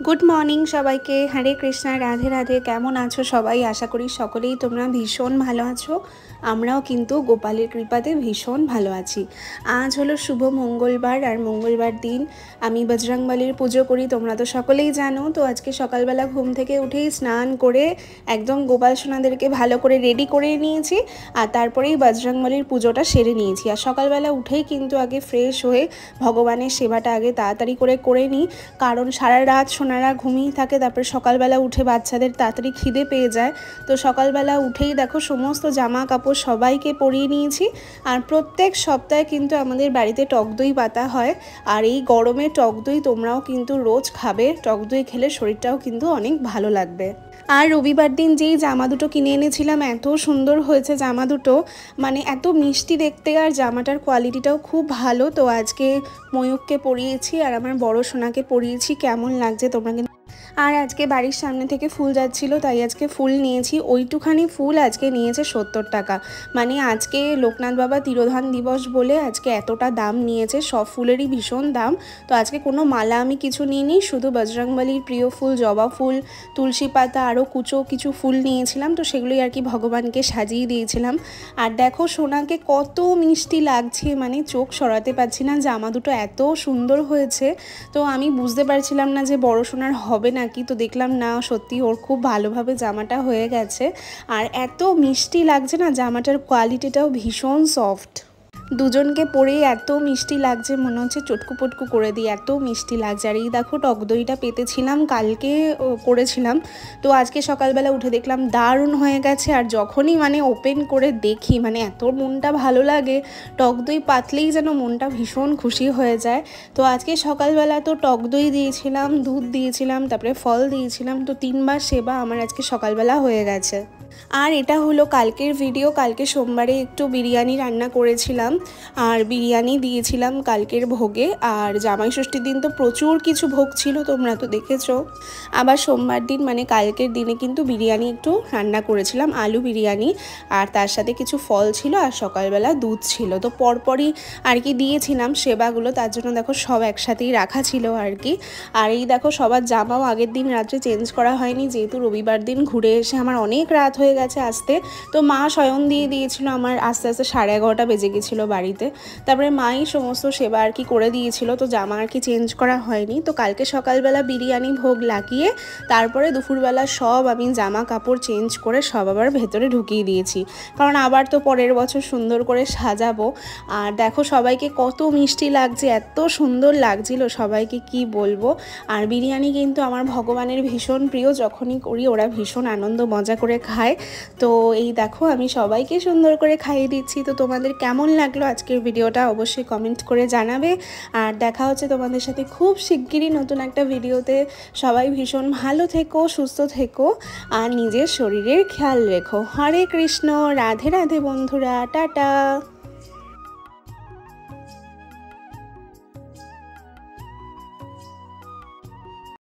Good morning सबाइके हरे कृष्णा राधे राधे केमन आछो सबाई आशा करी सकलेई तोमरा भीषण भालो आछो। आमराओ किन्तु गोपालेर कृपाते भीषण भालो आछि। आज हलो शुभ मंगलबार और मंगलबार दिन आमी बजरंगबलीर पुजो करी तोमरा तो सकलेई जानो। तो आज के सकालबेला घुम थेके उठेई स्नान करे एकदम गोपाल सोनादेरके भालो करे रेडी करे निয়েছি और तारपरेई बजरंगबलीर पुजोटा सेरे निয়েছি। और सकालबेला उठेई किन्तु आगे फ्रेश हये भगवानेर सेवाटा आगे ताड़ाताड़ी करे निই, कारण सारा रात सोनारा घुमिয়ে থাকে। তারপরে সকালবেলা উঠে বাচ্চাদের তাড়াতাড়ি খিদে পেয়ে যায়। তো সকালবেলা উঠেই দেখো সমস্ত জামা কাপড় সবাইকে পরিয়ে নিয়েছি। আর প্রত্যেক সপ্তাহে কিন্তু আমাদের বাড়িতে টক দই পাতা হয়। আর এই গরমে টক দই তোমরাও কিন্তু রোজ খাবে। টক দই খেলে শরীরটাও কিন্তু অনেক ভালো লাগবে। আর রবিবার দিন যেই জামা দুটো কিনে এনেছিলাম এত সুন্দর হয়েছে জামা দুটো, মানে এত মিষ্টি দেখতে আর জামাটার কোয়ালিটিটাও খুব ভালো। তো আজকে ময়ূককে পরিয়েছি আর আমার বড় সোনাকে পরিয়েছি। কেমন লাগছে তোমরা কিন্তু। আর আজকে বাড়ির সামনে থেকে ফুল যাচ্ছিল তাই আজকে ফুল নিয়েছি। ওইটুখানি ফুল আজকে নিয়েছে 70 টাকা। মানে আজকে লোকনাথ বাবা তিরোধান দিবস বলে আজকে এতটা দাম নিয়েছে। সব ফুলেরই ভীষণ দাম। তো আজকে কোনো মালা আমি কিছু নিইনি, শুধু বজরংবলীর প্রিয় ফুল জবা ফুল, তুলসী পাতা আরও কুচো কিছু ফুল নিয়েছিলাম। তো সেগুলোই আর কি ভগবানকে সাজিয়ে দিয়েছিলাম। আর দেখো সোনাকে কত মিষ্টি লাগছে, মানে চোখ সরাতে পারছি না, জামা দুটো এত সুন্দর হয়েছে। তো আমি বুঝতে পারছিলাম না যে বড় সোনার হবে নাকি, তো দেখলাম না সত্যি ওর খুব ভালোভাবে জামাটা হয়ে গেছে। আর এত মিষ্টি লাগছে না, জামাটার কোয়ালিটিটাও ভীষণ সফট। দুজনকে পরেই এত মিষ্টি লাগছে, মনে হচ্ছে চটকু পটকু করে দিই, এত মিষ্টি লাগছে। আর এই দেখো টক দইটা পেতেছিলাম, কালকে করেছিলাম। তো আজকে সকালবেলা উঠে দেখলাম দারুণ হয়ে গেছে। আর যখনই মানে ওপেন করে দেখি মানে এত মনটা ভালো লাগে, টক দই পাতলেই যেন মনটা ভীষণ খুশি হয়ে যায়। তো আজকে সকালবেলা তো টক দই দিয়েছিলাম, দুধ দিয়েছিলাম, তারপরে ফল দিয়েছিলাম। তো 3বার সেবা আমার আজকে সকালবেলা হয়ে গেছে। আর এটা হলো কালকের ভিডিও। কালকে সোমবারে একটু বিরিয়ানি রান্না করেছিলাম আর বিরিয়ানি দিয়েছিলাম কালকের ভোগে। আর জামাই ষষ্ঠীর দিন তো প্রচুর কিছু ভোগ ছিল, তোমরা তো দেখেছো। আবার সোমবার দিন মানে কালকের দিনে কিন্তু বিরিয়ানি একটু রান্না করেছিলাম, আলু বিরিয়ানি। আর তার সাথে কিছু ফল ছিল আর সকালবেলা দুধ ছিল। তো পরপরই আর কি দিয়েছিলাম সেবাগুলো, তার জন্য দেখো সব একসাথেই রাখা ছিল আর কি। আর এই দেখো সবার জামাও আগের দিন রাত্রে চেঞ্জ করা হয়নি, যেহেতু রবিবার দিন ঘুরে এসে আমার অনেক রাত হয়ে গেছে আসতে। তো মা শয়ন দিয়ে দিয়েছিল, আমার আস্তে আস্তে 11:30 বেজে গেছিলো বাড়িতে। তারপরে মাই সমস্ত সেবা আর কি করে দিয়েছিল, তো জামা আর কি চেঞ্জ করা হয়নি। তো কালকে সকালবেলা বিরিয়ানি ভোগ লাগিয়ে তারপরে দুপুরবেলা সব আমি জামা কাপড় চেঞ্জ করে সব আবার ভেতরে ঢুকিয়ে দিয়েছি, কারণ আবার তো পরের বছর সুন্দর করে সাজাবো। আর দেখো সবাইকে কত মিষ্টি লাগছে, এত সুন্দর লাগছিল সবাইকে কি বলবো। আর বিরিয়ানি কিন্তু আমার ভগবানের ভীষণ প্রিয়, যখনই করি ওরা ভীষণ আনন্দ মজা করে খায়। তো এই দেখো আমি সবাইকে সুন্দর করে খাইয়ে দিচ্ছি। তো তোমাদের কেমন লাগলো আজকের ভিডিওটা অবশ্যই কমেন্ট করে জানাবে। আর দেখা হচ্ছে তোমাদের সাথে খুব শিগগিরই নতুন একটা ভিডিওতে। সবাই ভীষণ ভালো থেকো, সুস্থ থেকো আর নিজের শরীরের খেয়াল রেখো। হরে কৃষ্ণ, রাধে রাধে বন্ধুরা, টাটা।